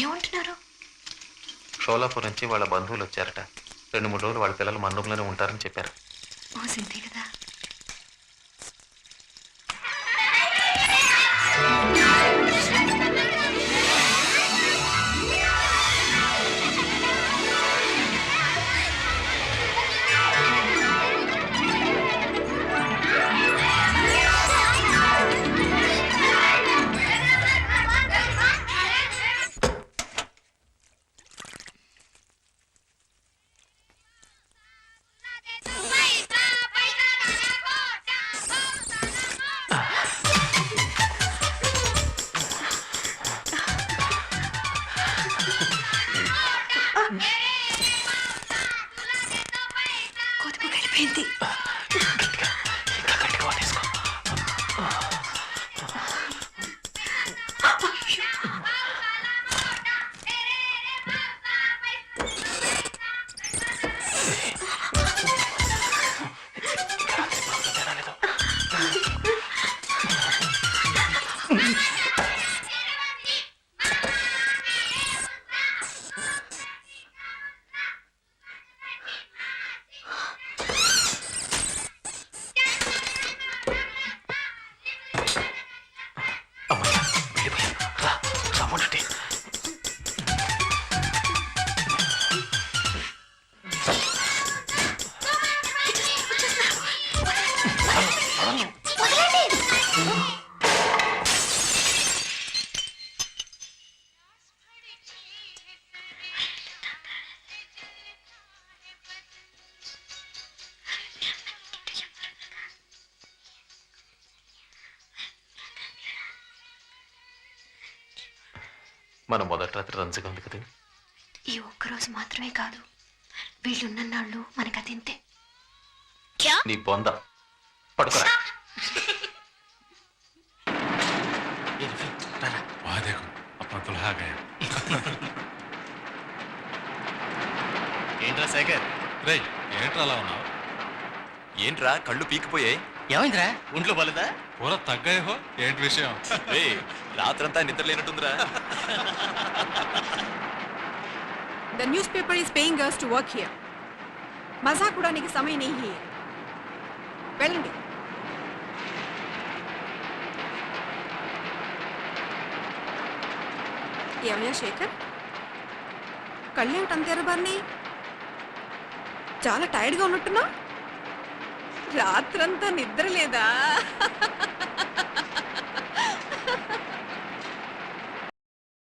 ఏమంటున్నారు? షోలాపూర్ నుంచి వాళ్ళ బంధువులు వచ్చారట. 2-3 రోజులు వాళ్ళ పిల్లలు మన రూమ్లోనే ఉంటారని చెప్పారు. ఓ సింతే కదా. కొద్దిగా వెళ్ళిపోయింది. మన మొదటి రాత్రి రంజుగా ఉంది కదా. ఈ ఒక్కరోజు మాత్రమే కాదు, వీళ్ళున్నాళ్ళు మనకతింతే. నీ బొంద పడుకోరా. ఏంట్రా శేఖర్? రే ఏంట్రా అలా ఉన్నావు? ఏంట్రా కళ్ళు పీకిపోయాయి? ఏమైందిరా? ఒంట్లో బలదా? పూర తగ్గాయో ఏంటి విషయం? రాత్రంతా నిద్ర లేనట్టుందిరా. The newspaper is paying us to work here. మజాక్ ఉడానికి సమయం नहीं है. వెళ్ళండి. ఏమయ్యా శేఖర్, కళ్ళేమిటి అంత ఎర్రబారిని? చాలా టైర్డ్గా ఉన్నట్టున్నా? రాత్రంతా నిద్ర లేదా?